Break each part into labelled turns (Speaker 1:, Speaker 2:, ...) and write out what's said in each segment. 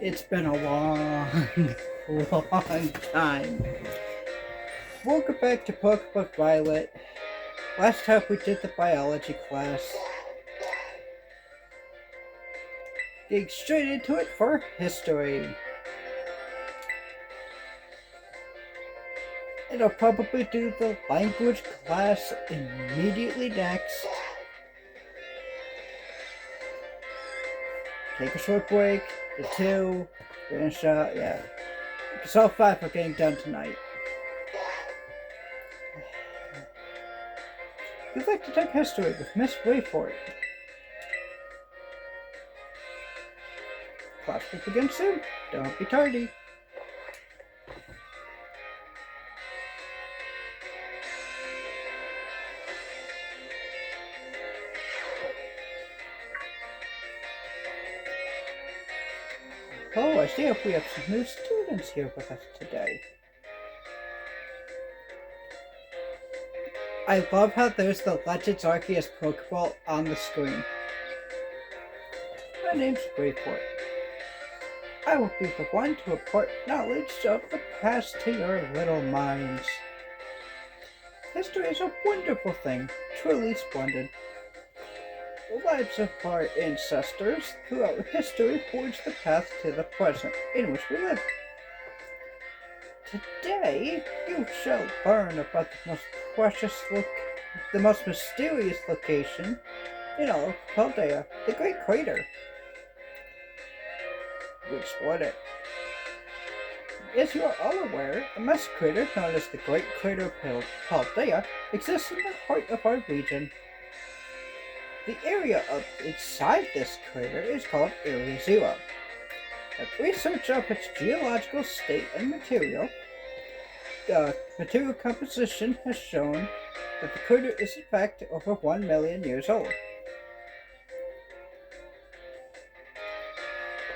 Speaker 1: It's been a long, long time. Welcome back to Pokemon Violet. Last time we did the biology class. Getting straight into it for history. And I'll probably do the language class immediately next. Take a short break, the two, finish up, yeah. Because all five are getting done tonight. You'd like to take history with Miss Wayford. Class will begin soon. Don't be tardy. Oh, I see if we have some new students here with us today. I love how there's the Legends Arceus Pokeball on the screen. My name's Greyport. I will be the one to impart knowledge of the past to your little minds. History is a wonderful thing, truly splendid. The lives of our ancestors throughout history forged the path to the present in which we live. Today, you shall learn about the most mysterious location in all of Paldea, the Great Crater. We explored it. As you are all aware, a massive crater known as the Great Crater of Paldea exists in the heart of our region. The area inside this crater is called Area Zero. Research of its geological state and material composition has shown that the crater is in fact over 1 million years old.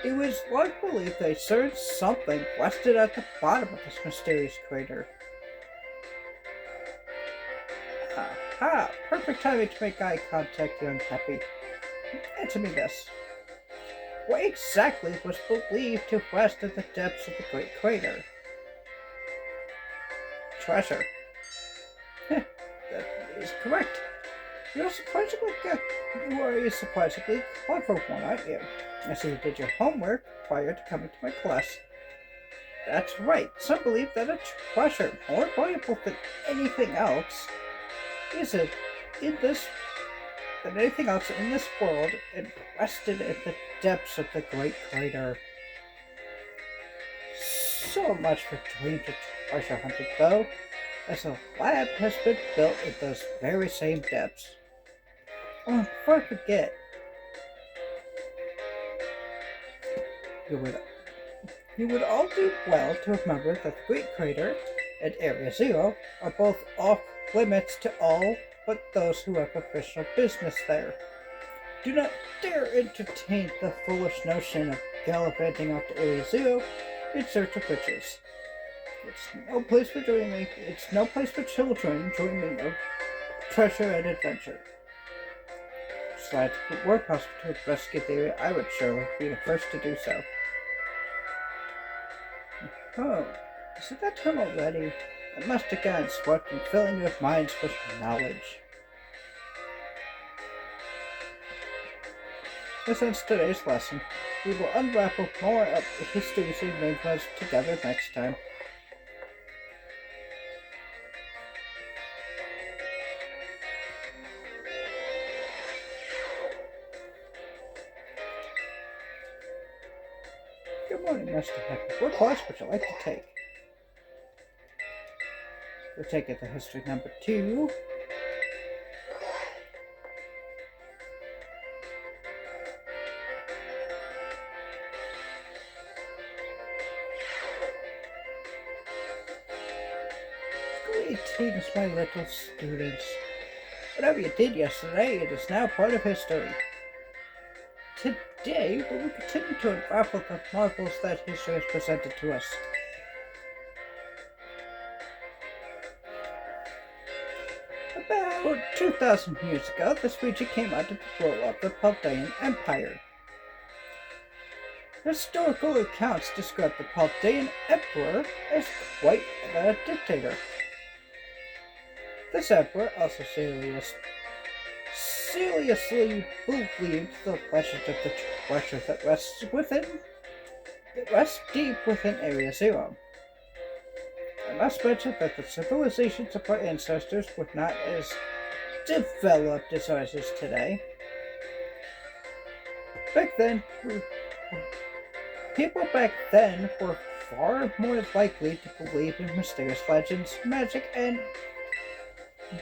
Speaker 1: It was long believed that a certain something rested at the bottom of this mysterious crater. Aha! Perfect timing to make eye contact, young Peppy. Answer me this. What exactly was believed to rest at the depths of the Great Crater? Treasure. That is correct. You are surprisingly clever one, aren't you? I see you did your homework prior to coming to my class. That's right. Some believe that a treasure more valuable than anything else than anything else in this world, and rested at the depths of the Great Crater. So much for dreams of treasure hunting, though, as a lab has been built in those very same depths. Oh, before I forget, you would all do well to remember that the Great Crater and Area Zero are both off limits to all but those who have official business there. Do not dare entertain the foolish notion of gallivanting off to Area Zero in search of riches. It's no place for dreaming. It's no place for children dreaming of treasure and adventure. Besides, if it were possible to investigate the area, I would surely be the first to do so. Oh, is it that time already? I must have gotten swept in filling your minds with knowledge. This ends today's lesson. We will unravel more of the histories and enigmas together next time. Good morning, Mr. Happy. What course would you like to take? We'll take it to history number 2. Greetings, my little students. Whatever you did yesterday, it is now part of history. Today, we will continue to unravel the marvels that history has presented to us. About 2,000 years ago, this region came under the rule of the Paldean Empire. Historical accounts describe the Chaldean emperor as quite a dictator. This emperor also seriously believed the legend of the treasure that rests deep within Area Zero. I must mention that the civilizations of our ancestors were not as developed as ours is today. People back then were far more likely to believe in mysterious legends, magic, and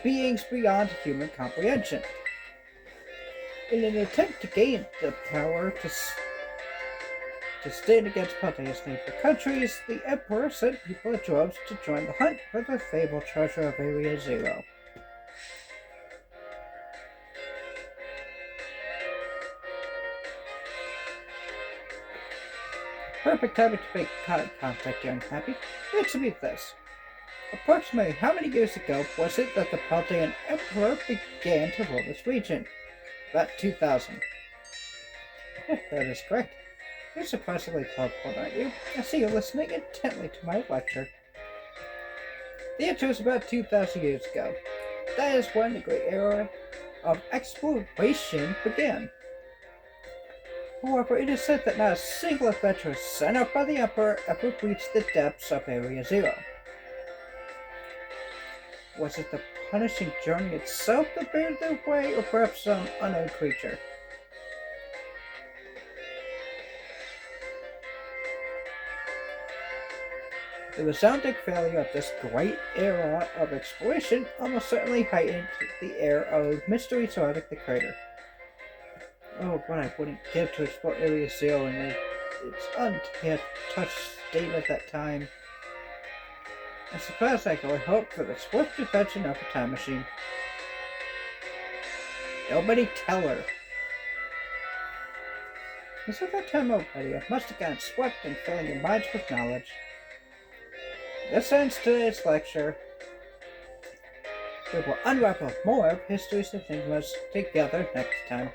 Speaker 1: beings beyond human comprehension. In an attempt to gain the power to stand against Paldea's neighbor countries, the Emperor sent people in droves to join the hunt for the fabled treasure of Area Zero. Perfect timing to make contact, young Happy. Answer me this. Approximately how many years ago was it that the Paldean Emperor began to rule this region? About 2000. Yeah, that is correct. You're surprisingly thoughtful, aren't you? I see you listening intently to my lecture. The answer is about 2,000 years ago. That is when the great era of exploration began. However, it is said that not a single adventurer sent out by the Emperor ever reached the depths of Area Zero. Was it the punishing journey itself that barred their way, or perhaps some unknown creature? The resounding failure of this great era of exploration almost certainly heightened the air of mystery surrounding the crater. Oh, what I wouldn't give to explore Area Zero in its untouched state at that time. I suppose I could only hope for the swift invention of a time machine. Nobody tell her. Is it that time already? I must have gotten swept in filling your minds with knowledge. This ends today's lecture. We will unravel more of history's enigmas together next time.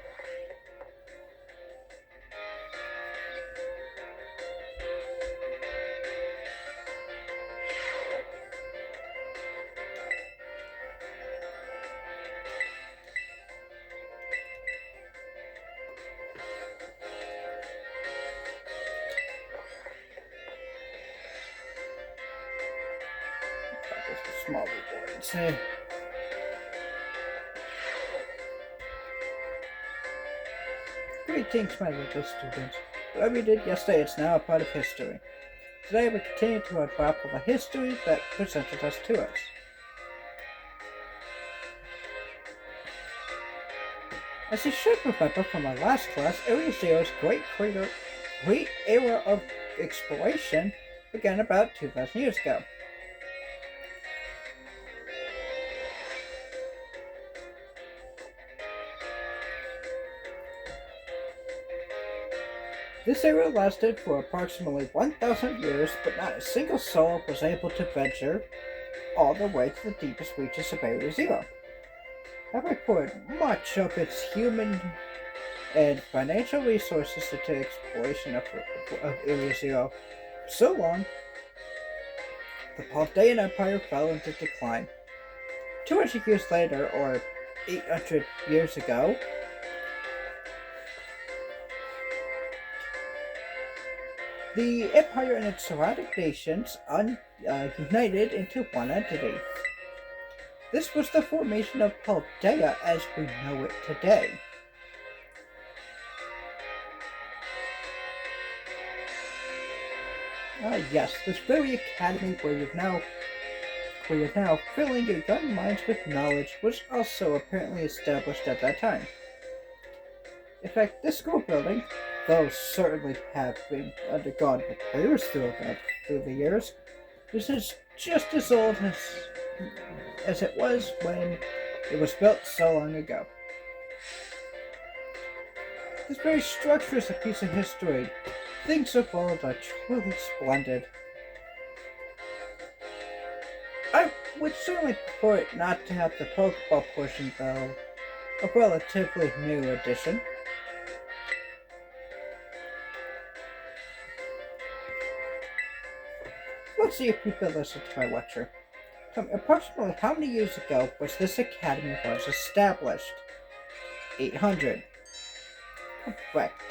Speaker 1: Small rewards. Greetings, my little students. Whatever we did yesterday, it's now a part of history. Today we continue to unravel the history that presented us to us. As you should remember from our last class, Area Zero's great era of exploration began about 2,000 years ago. This era lasted for approximately 1,000 years, but not a single soul was able to venture all the way to the deepest reaches of Area Zero. Having poured much of its human and financial resources into exploration of Area Zero for so long, the Chaldean Empire fell into decline. 200 years later, or 800 years ago, the empire and its surrounding nations united into one entity. This was the formation of Paldea as we know it today. Yes, this very academy where you're now filling your young minds with knowledge was also apparently established at that time. In fact, this school building, though certainly have been undergone repairs through the years, this is just as old as it was when it was built so long ago. This very structure is a piece of history. Things of old are truly splendid. I would certainly prefer it not to have the Pokeball portion, though, a relatively new addition. Let's see if people listen to my lecture. Tell me, approximately how many years ago was this academy was established? 800. Correct.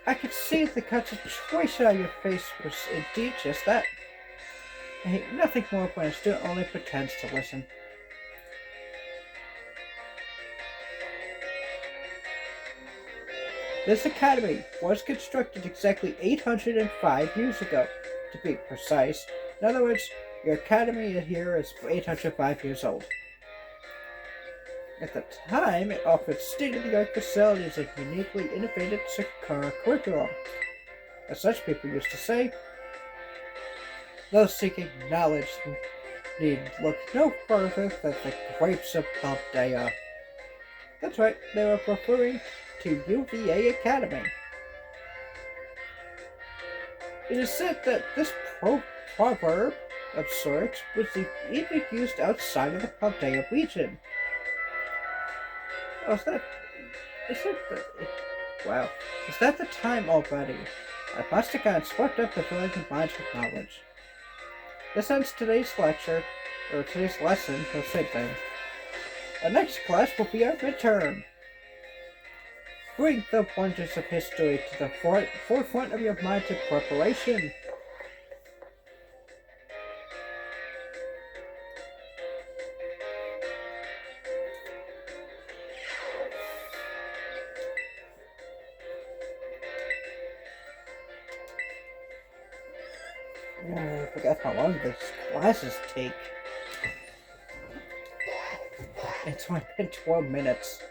Speaker 1: I could see the concentration on your face was indeed just that. I hate nothing more when a student only pretends to listen. This academy was constructed exactly 805 years ago, to be precise. In other words, your academy here is 805 years old. At the time, it offered state-of-the-art facilities and uniquely innovative curriculum. As such, people used to say, those seeking knowledge need look no further than the grapes of Paldea. That's right, they were referring to UVA Academy. It is said that this proverb of sorts was even used outside of the Paldea region. Oh, wow. Is that the time already? I must have gotten swept up in filling the minds with knowledge. This ends today's lecture, or today's lesson, or same thing. The next class will be our midterm. Bring the wonders of history to the forefront of your mind in preparation. I forgot how long these classes take. It's only been 12 minutes.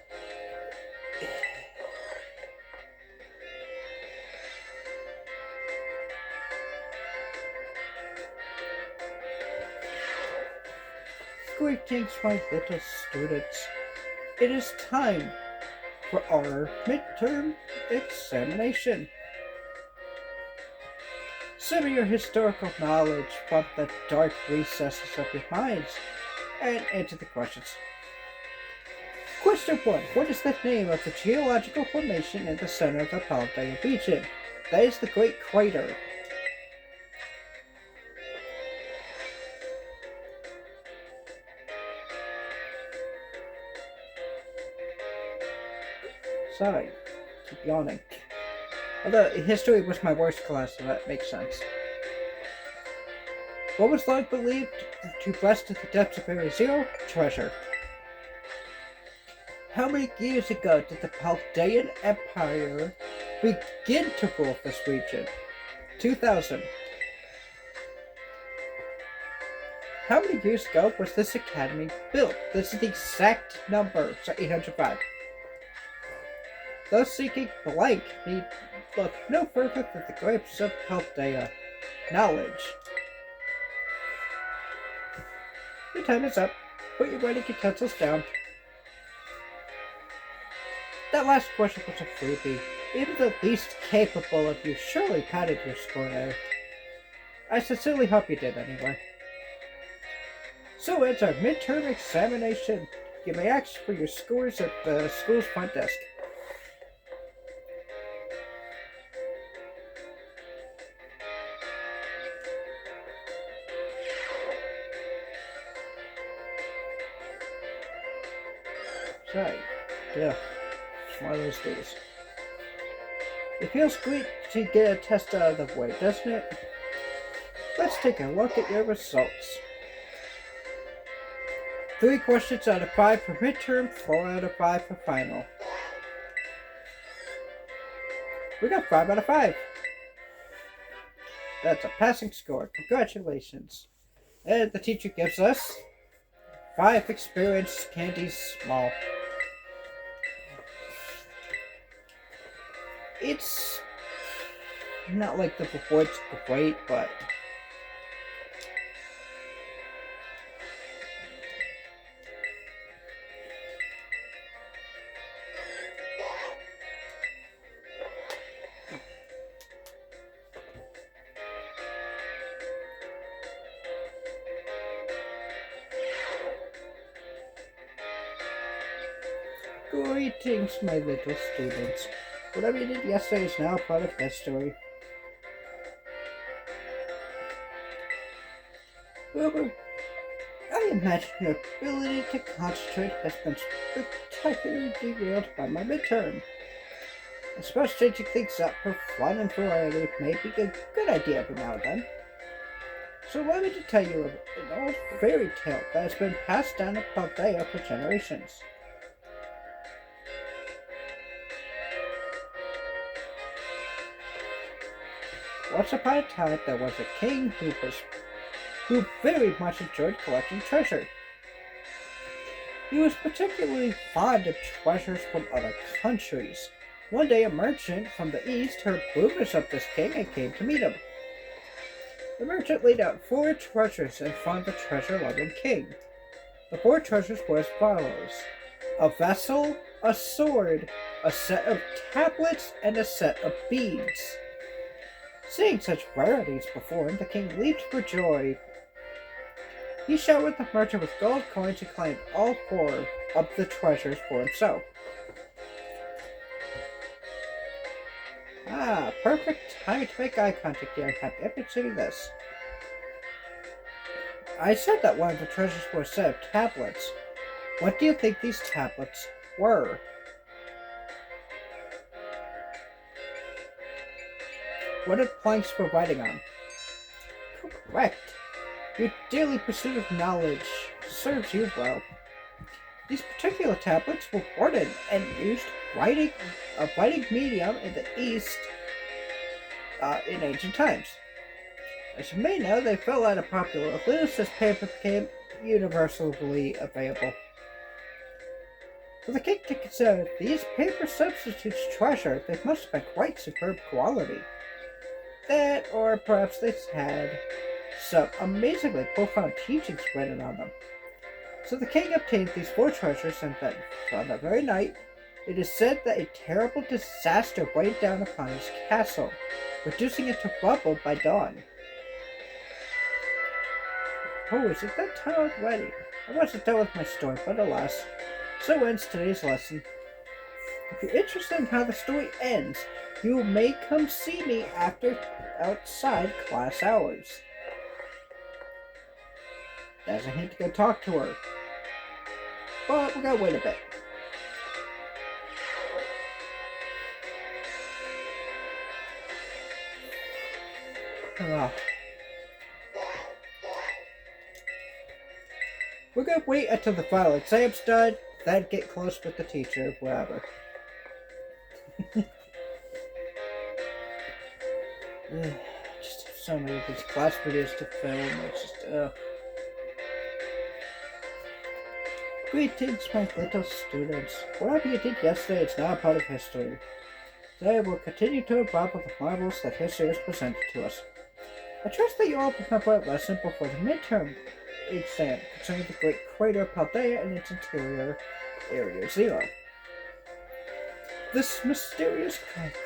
Speaker 1: Greetings, my little students. It is time for our midterm examination. Summon your historical knowledge from the dark recesses of your minds and answer the questions. Question 1. What is the name of the geological formation in the center of the Paldea region? That is the Great Crater. Sorry, keep yawning. Although history was my worst class, so that makes sense. What was long believed to rest at the depths of Area Zero? Treasure. How many years ago did the Paldean Empire begin to rule this region? 2000. How many years ago was this academy built? This is the exact number, so 805. Those seeking blank need look no further than the grapes of Paldea. Knowledge. Your time is up. Put your writing utensils down. That last question was a freebie. Even the least capable of you surely padded your score there. I sincerely hope you did anyway. So ends our midterm examination. You may ask for your scores at the school's front desk. Sorry. Yeah. It's one of those days. It feels great to get a test out of the way, doesn't it? Let's take a look at your results. 3 questions out of 5 for midterm, 4 out of 5 for final. We got 5 out of 5. That's a passing score. Congratulations. And the teacher gives us 5 experience candies small. It's not like the rewards great, but greetings, my little students. Whatever you did yesterday is now part of history. Wilbur, I imagine your ability to concentrate has been spectacularly derailed by my midterm. I suppose changing things up for fun and variety may be a good idea every now and then. So allow me to tell you an old fairy tale that has been passed down in Paldea for generations. Once upon a time, there was a king who very much enjoyed collecting treasure. He was particularly fond of treasures from other countries. One day, a merchant from the east heard rumors of this king and came to meet him. The merchant laid out 4 treasures in front of the treasure-loving king. The 4 treasures were as follows: a vessel, a sword, a set of tablets, and a set of beads. Seeing such rarities before him, the king leaped for joy. He showered the merchant with gold coins and claimed all 4 of the treasures for himself. Ah, perfect time to make eye contact here. Have you been seeing this? I said that one of the treasures was a set of tablets. What do you think these tablets were? What are planks for writing on? Correct. Your daily pursuit of knowledge serves you well. These particular tablets were wooden and used a writing medium in the East in ancient times. As you may know, they fell out of popular use as paper became universally available. For the king to consider these paper substitutes treasure, they must have been quite superb quality. That, or perhaps they had some amazingly profound teachings written on them. So the king obtained these 4 treasures, and then, on that very night, it is said that a terrible disaster weighed down upon his castle, reducing it to rubble by dawn. Oh, is it that time already? I wasn't done with my story, but alas, so ends today's lesson. If you're interested in how the story ends, you may come see me outside class hours. There's a hint to go talk to her. But we're gonna wait a bit. We're gonna wait until the final exam's done, then get close with the teacher, whatever. Just have so many of these class videos to film. It's just, Greetings, my little students. Whatever you did yesterday is now a part of history. Today we'll continue to unravel the marvels that history has presented to us. I trust that you all remember a lesson before the midterm exam concerning the great crater of Paldea and its interior, Area Zero. This mysterious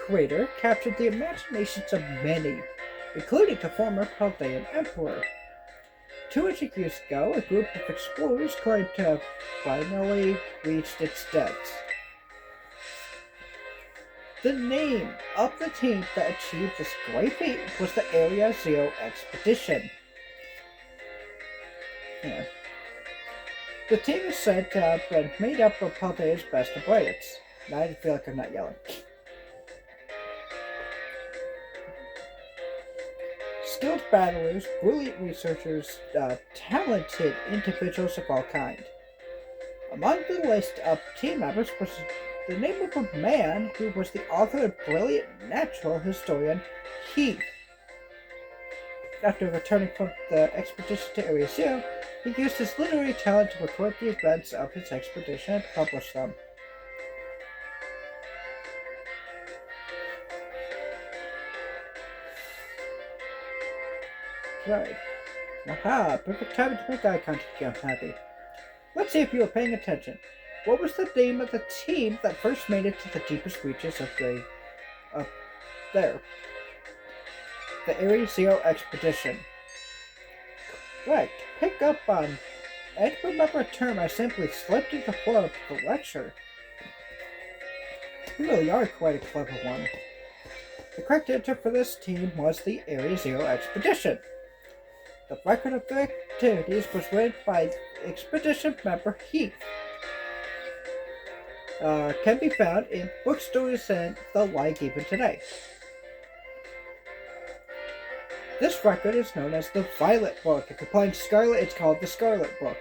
Speaker 1: crater captured the imaginations of many, including the former Paldean emperor. 200 years ago, a group of explorers claimed to have finally reached its depths. The name of the team that achieved this great feat was the Area Zero Expedition. Yeah. The team is said to have been made up of Paldea's best and brightest. Now I feel like I'm not yelling. Skilled battlers, brilliant researchers, talented individuals of all kind. Among the list of team members was the name of a man who was the author of brilliant natural historian Heath. After returning from the expedition to Area Zero, he used his literary talent to record the events of his expedition and publish them. Right. Aha, perfect time to make eye contact, I'm happy. Let's see if you were paying attention. What was the name of the team that first made it to the deepest reaches of there? The Area Zero Expedition. Correct. Pick up on and remember a term I simply slipped into the flow of the lecture. You really are quite a clever one. The correct answer for this team was the Area Zero Expedition. The record of their activities was written by expedition member Heath. Can be found in bookstores and the like even today. This record is known as the Violet Book. If you're playing Scarlet, it's called the Scarlet Book.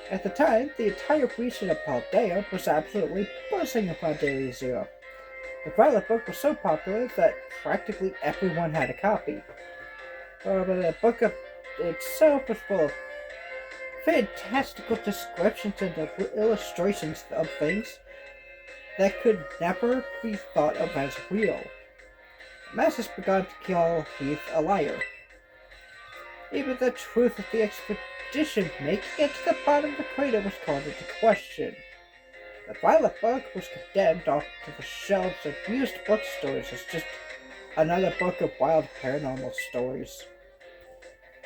Speaker 1: At the time, the entire region of Paldea was absolutely buzzing about Area Zero. The Violet Book was so popular that practically everyone had a copy. But the book itself was full of fantastical descriptions and illustrations of things that could never be thought of as real. Masses began to call Heath a liar. Even the truth of the expedition making it to the bottom of the crater was called into question. The Violet Book was condemned off to the shelves of used bookstores as just another book of wild paranormal stories.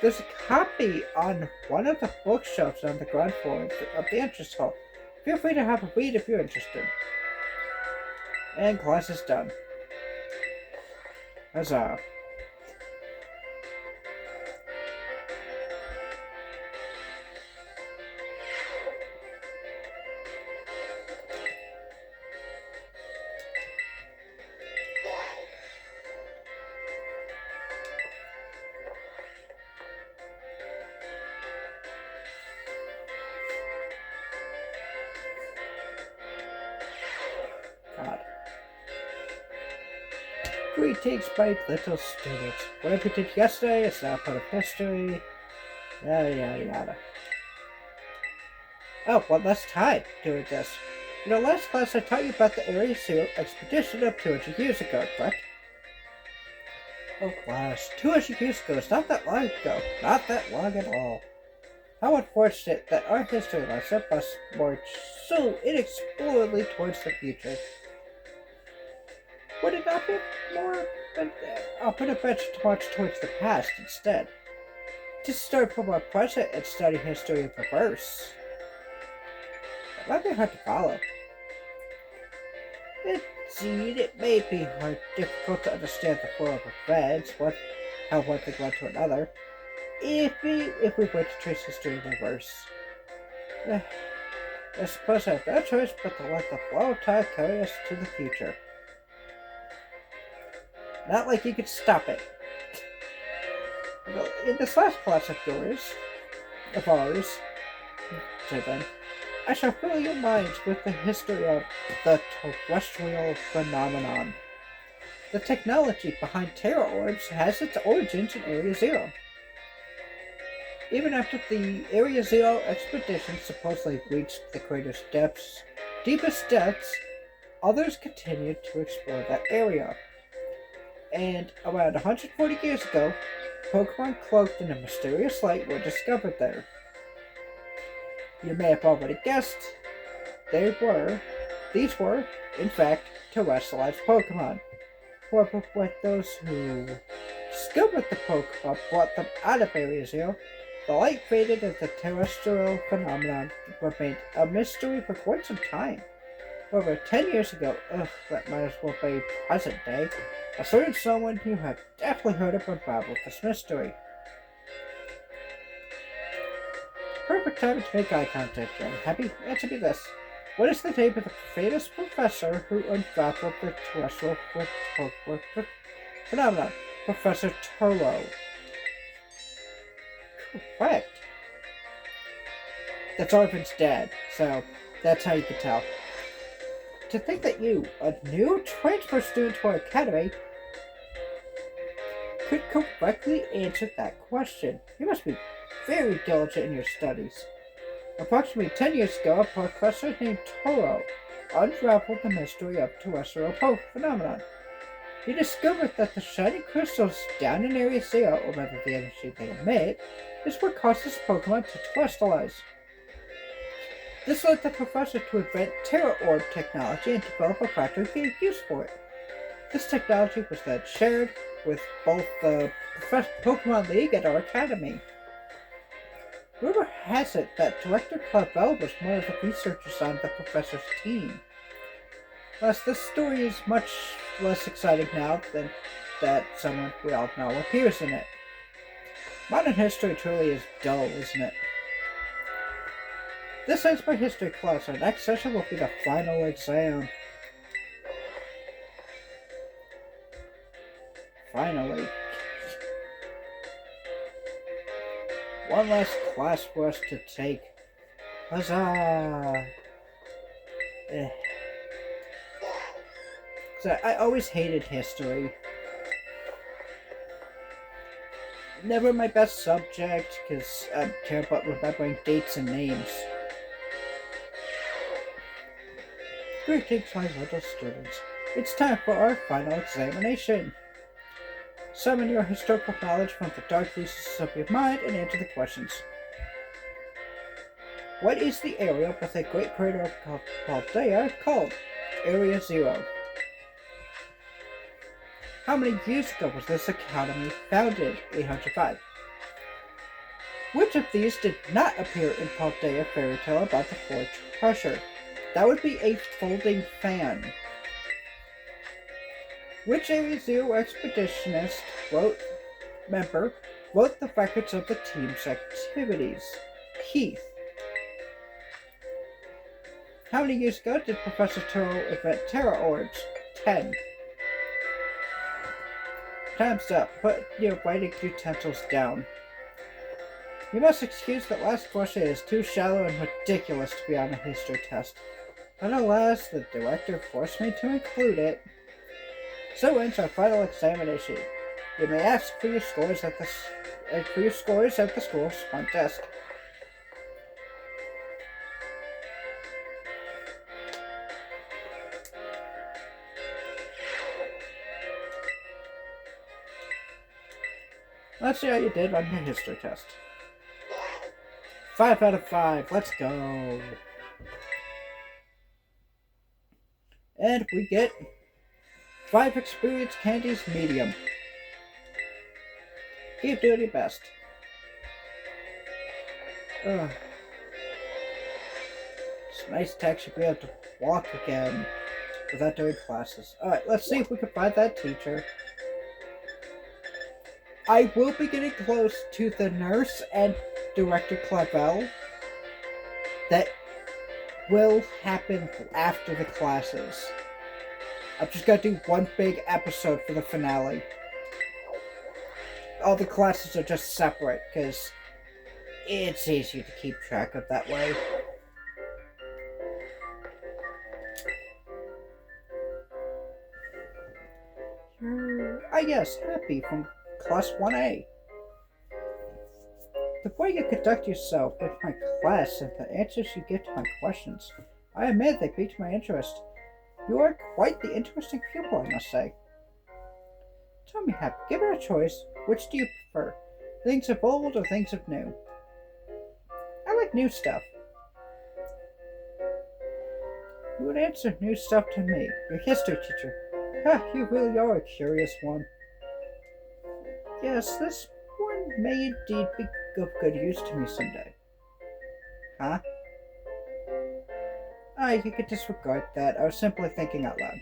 Speaker 1: There's a copy on one of the bookshelves on the ground floor of the entrance hall. Feel free to have a read if you're interested. And class is done. Huzzah. God. Greetings, my little students. Whatever you did yesterday is now part of history. Yada yada yada. Oh, one last time doing this. In the last class I taught you about the Area Zero expedition of 200 years ago, correct? Oh class, 200 years ago is not that long ago. Not that long at all. How unfortunate that our history lesson must march so inexplorably towards the future. Would it not be more beneficial to march towards the past instead? To start from our present and study history in reverse. It might be hard to follow. Indeed, it may be difficult to understand the flow of events, how one thing led to another, if we were to trace history in reverse. I suppose I have no choice but to let the flow of time carry us to the future. Not like you could stop it. In this last class of ours, I shall fill your minds with the history of the terrestrial phenomenon. The technology behind Terra Orbs has its origins in Area Zero. Even after the Area Zero expedition supposedly reached the crater's deepest depths, others continued to explore that area. And around 140 years ago, Pokemon cloaked in a mysterious light were discovered there. You may have already guessed, these were, in fact, terrestrialized Pokemon. However, when those who discovered the Pokemon brought them out of Area Zero, the light faded and the terrestrial phenomenon remained a mystery for quite some time. Over 10 years ago, that might as well be present day, a certain someone you have definitely heard of unraveled this mystery. Perfect time to make eye contact again. Happy? Answer me this. What is the name of the famous professor who unraveled the terrestrial phenomenon? Professor Turo. Correct. That's Arvin's dad, so that's how you can tell. To think that you, a new transfer student to our academy, could correctly answer that question. You must be very diligent in your studies. Approximately 10 years ago, a professor named Toro unraveled the mystery of terrestrial phenomenon. He discovered that the shiny crystals down in Area Zero, or rather the energy they emit, is what causes Pokemon to terrestrialize. This led the professor to invent Terra Orb technology and develop a practical use for it. This technology was then shared with both the Pokemon League and our academy. Rumor has it that Director Clavel was one of the researchers on the professor's team. Thus, this story is much less exciting now than that someone we all know appears in it. Modern history truly is dull, isn't it? This ends my history class. Our next session will be the final exam. Finally. One last class for us to take. Huzzah! So I always hated history. Never my best subject, because I care about remembering dates and names. Greetings, my little students. It's time for our final examination. Summon your historical knowledge from the dark recesses of your mind and answer the questions. What is the area with a great crater of Paldea called? Area 0. How many years ago was this academy founded? 805. Which of these did not appear in Paldea fairy tale about the four treasure? That would be a folding fan. Which Area 0 expeditionist member wrote the records of the team's activities? Keith. How many years ago did Professor Turtle invent Terra Orbs? 10. Time's up. Put your writing utensils down. You must excuse that last question is too shallow and ridiculous to be on a history test. But alas, the director forced me to include it. So ends our final examination. You may ask for your scores at the school's front desk. Let's see how you did on your history test. 5 out of 5. Let's go. And we get 5 experience candies medium. Keep doing your best. It's nice to actually be able to walk again without doing classes. Alright, let's see if we can find that teacher. I will be getting close to the nurse and Director Clavel. That will happen after the classes. I'm just gonna do one big episode for the finale. All the classes are just separate, because it's easier to keep track of that way. Yes, Happy from Class 1A. The way you conduct yourself with my class and the answers you give to my questions, I admit they piqued my interest. You are quite the interesting pupil, I must say. Tell me, Happy, given a choice, which do you prefer? Things of old or things of new? I like new stuff. You would answer new stuff to me, your history teacher. Ha, you really are a curious one. Yes, this one may indeed be of good use to me someday. Huh? You could disregard that. I was simply thinking out loud.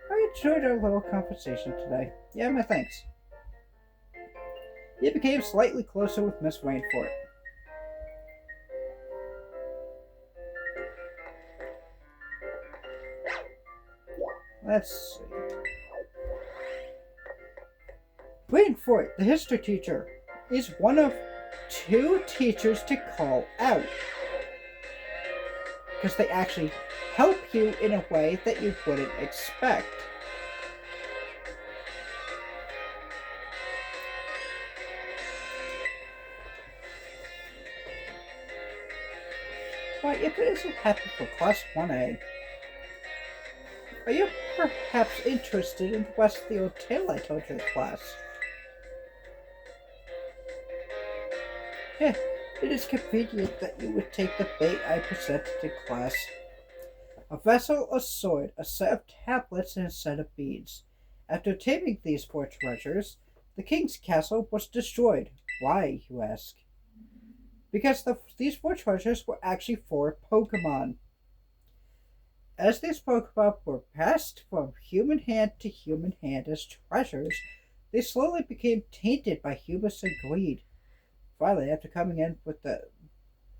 Speaker 1: I enjoyed our little conversation today. Yeah, my thanks. You became slightly closer with Miss Rainfort. Let's see. Rainfort, the history teacher, is one of 2 teachers to call out. Because they actually help you in a way that you wouldn't expect. Why, if it isn't Happy for Class 1A, are you perhaps interested in the rest of the old tale I told your class? Yeah, it is convenient that you would take the bait I presented in class. A vessel, a sword, a set of tablets, and a set of beads. After taming these 4 treasures, the king's castle was destroyed. Why, you ask? Because these 4 treasures were actually 4 Pokemon. As these Pokemon were passed from human hand to human hand as treasures, They slowly became tainted by hubris and greed. Finally, after coming in with the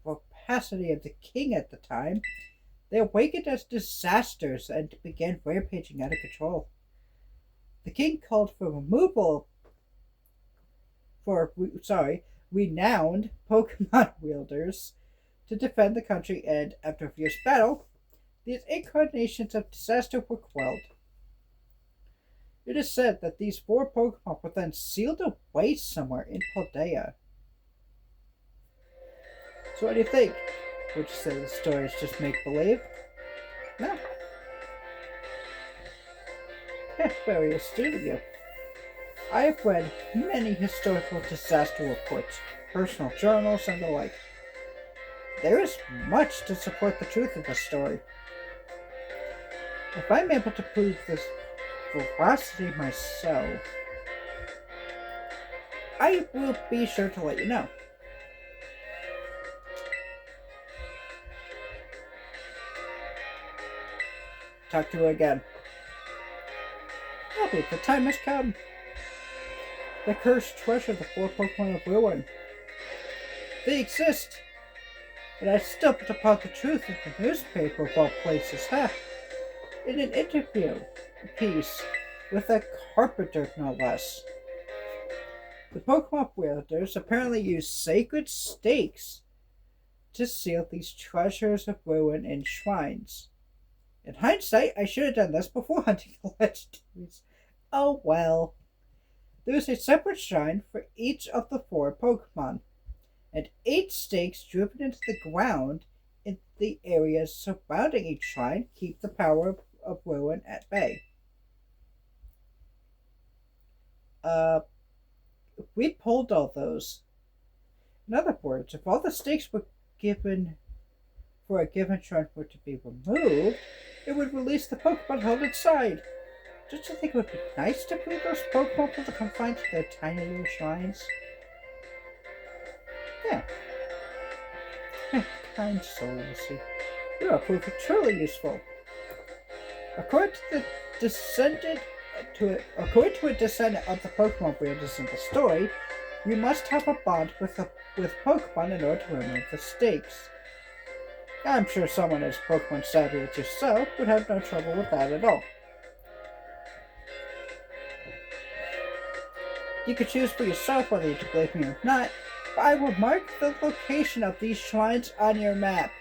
Speaker 1: rapacity of the king at the time, they awakened as disasters and began rampaging out of control. The king called for removal for renowned Pokemon wielders to defend the country, and after a fierce battle, these incarnations of disaster were quelled. It is said that these four Pokemon were then sealed away somewhere in Paldea. So what do you think? Would you say the story is just make-believe? No. Very astute of you. I have read many historical disaster reports, personal journals, and the like. There is much to support the truth of this story. If I'm able to prove this veracity myself, I will be sure to let you know. Talk to you again. Happy, the time has come. The cursed treasure, the four Pokemon of Ruin. They exist, but I stumbled upon the truth in the newspaper of all places, in an interview piece with a carpenter, no less. The Pokemon wielders apparently use sacred stakes to seal these treasures of ruin in shrines. In hindsight, I should have done this before hunting the legendaries. Oh well. There is a separate shrine for each of the four Pokemon, and 8 stakes driven into the ground in the areas surrounding each shrine keep the power of ruin at bay. We pulled all those. In other words, if all the stakes were given for a given shrine were to be removed, it would release the Pokemon held inside. Don't you think it would be nice to free those Pokemon from the confines of their tiny little shrines? Yeah. Kind soul, see. You are proving truly useful. According to a descendant of the Pokemon breeders in the story, you must have a bond with Pokemon in order to remove the stakes. I'm sure someone as Pokemon savvy as yourself would have no trouble with that at all. You can choose for yourself whether you believe me or not, but I will mark the location of these shrines on your map.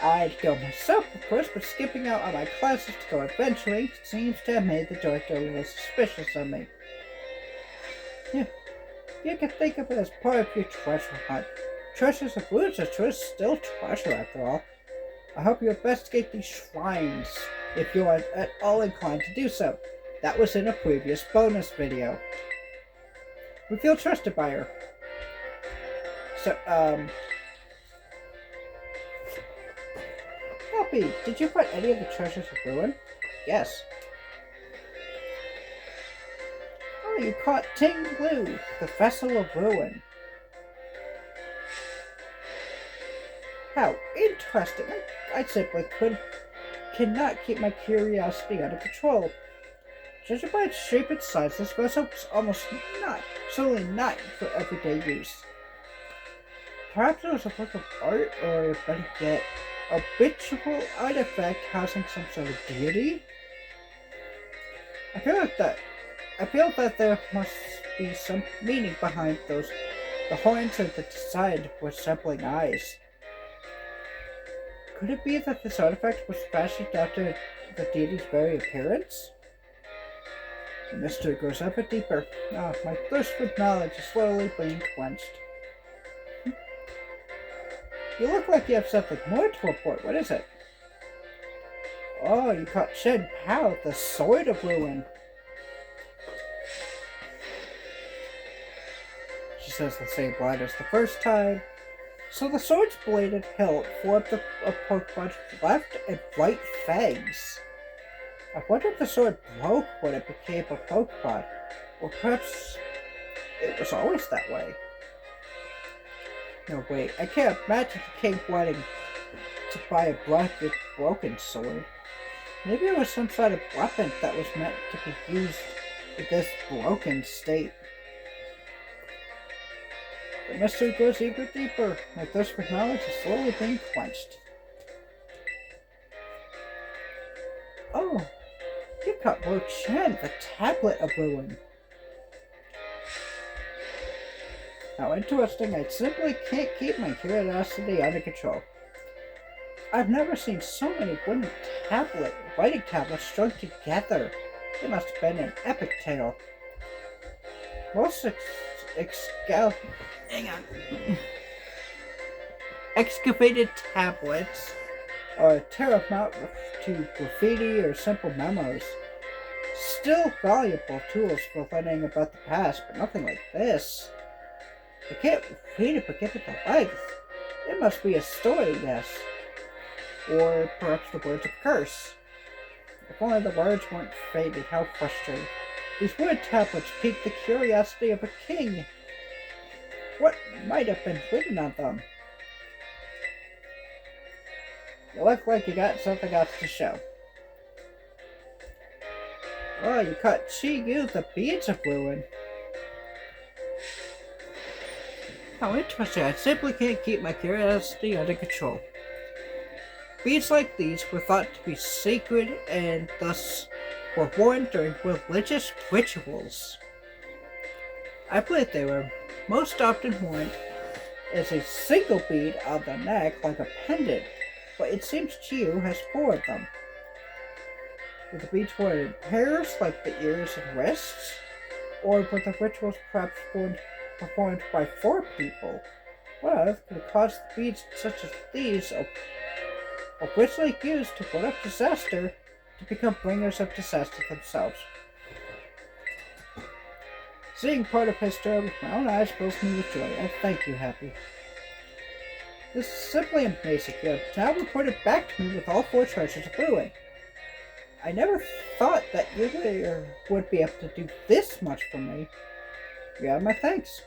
Speaker 1: I'd go myself, of course, but skipping out on my classes to go adventuring seems to have made the director a little suspicious of me. Yeah, you can think of it as part of your treasure hunt. Treasures of Ruins are still treasure, after all. I hope you investigate these shrines, if you are at all inclined to do so. That was in a previous bonus video. We feel trusted by her. So, Happy, did you find any of the treasures of Ruin? Yes. Oh, you caught Ting Lu, the vessel of Ruin. How interesting. I simply cannot keep my curiosity under control. Judging by its shape and size, this vessel was certainly not for everyday use. Perhaps it was a work of art, or better yet, a ritual artifact housing some sort of deity? I feel that there must be some meaning behind the horns and the design resembling eyes. Could it be that this artifact was fashioned after the deity's very appearance? The mystery goes ever deeper. My thirst for knowledge is slowly being quenched. You look like you have something more to report. What is it? Oh, you caught Shen Pao, the Sword of Ruin. She says the same line as the first time. So the sword's bladed hilt formed a Pokemon's left and right fangs. I wonder if the sword broke when it became a Pokemon, or perhaps it was always that way. No, wait, I can't imagine the king wanting to buy a broken sword. Maybe it was some sort of weapon that was meant to be used with this broken state. The mystery goes even deeper. My thirst for knowledge is slowly being quenched. Oh, you caught Wu Chen, the tablet of ruin. How interesting, I simply can't keep my curiosity under control. I've never seen so many wooden writing tablets strung together. It must have been an epic tale. Most excavated tablets are tantamount to graffiti or simple memos. Still valuable tools for learning about the past, but nothing like this. I can't read it but give it the legs. It must be a story, yes. Or perhaps the words of a curse. If only the words weren't faded, how frustrating. These wood tablets piqued the curiosity of a king. What might have been written on them? You look like you got something else to show. Oh, you caught Qi Yu, the beads of ruin. How interesting. I simply can't keep my curiosity under control. Beads like these were thought to be sacred and thus were worn during religious rituals. I believe they were most often worn as a single bead on the neck like a pendant, but it seems Qi Yu has 4 of them. Were the beads worn in pairs like the ears and wrists? Or were the rituals perhaps performed by 4 people? What on earth could have caused the beads such as these, originally used to put up disaster, to become bringers of disaster themselves? Seeing part of history with my own eyes fills me with joy. I thank you, Happy. This is simply amazing. You have now reported back to me with all 4 treasures of ruin. I never thought that you would be able to do this much for me. You have my thanks.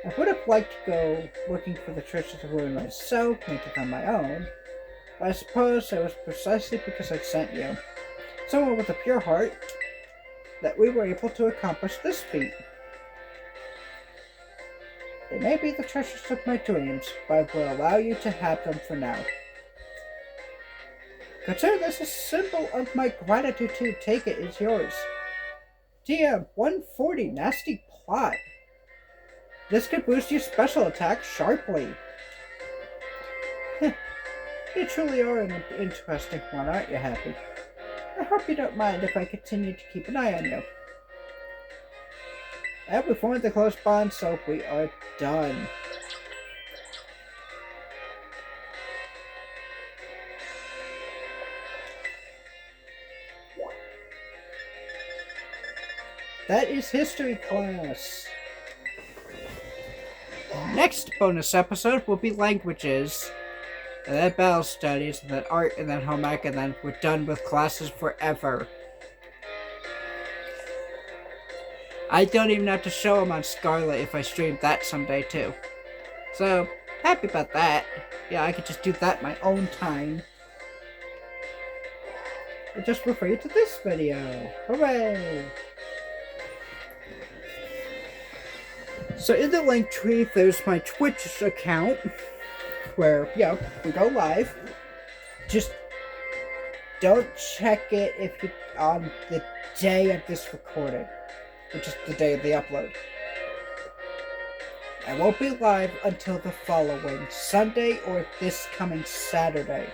Speaker 1: I would have liked to go looking for the treasures of ruin myself, make it on my own, but I suppose it was precisely because I sent you, someone with a pure heart, that we were able to accomplish this feat. They may be the treasures of my dreams, but I will allow you to have them for now. Consider this a symbol of my gratitude to take it is yours. TM 140 Nasty Plot. This could boost your special attack sharply. You truly are an interesting one, aren't you, Happy? I hope you don't mind if I continue to keep an eye on you. And we formed the close bond, so we are done. That is history class. Next bonus episode will be languages, and then battle studies, and then art, and then home ec, and then we're done with classes forever. I don't even have to show them on Scarlet if I stream that someday too. So, happy about that. Yeah, I could just do that my own time. And just refer you to this video. Hooray! So in the link tree, there's my Twitch account, where, we go live. Just don't check it if you on the day of this recording, which is the day of the upload. I won't be live until the following Sunday or this coming Saturday.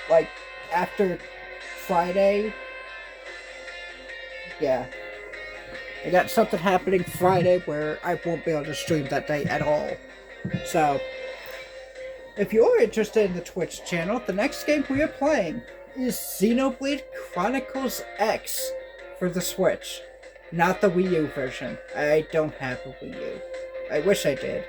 Speaker 1: Like, after Friday. Yeah. I got something happening Friday where I won't be able to stream that day at all. So, if you are interested in the Twitch channel, the next game we are playing is Xenoblade Chronicles X for the Switch. Not the Wii U version. I don't have a Wii U. I wish I did.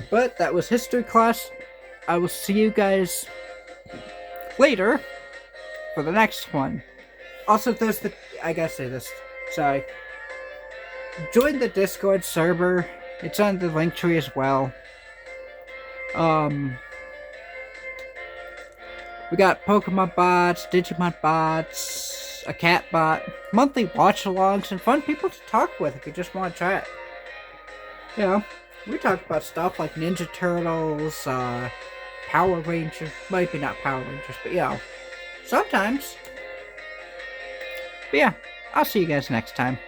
Speaker 1: But that was history class. I will see you guys later for the next one. Also, I gotta say this. Sorry. Join the Discord server. It's on the link tree as well. We got Pokemon bots, Digimon bots, a cat bot, monthly watch-alongs, and fun people to talk with if you just want to chat. You know, we talk about stuff like Ninja Turtles, Power Rangers, maybe not Power Rangers, but sometimes. But yeah, I'll see you guys next time.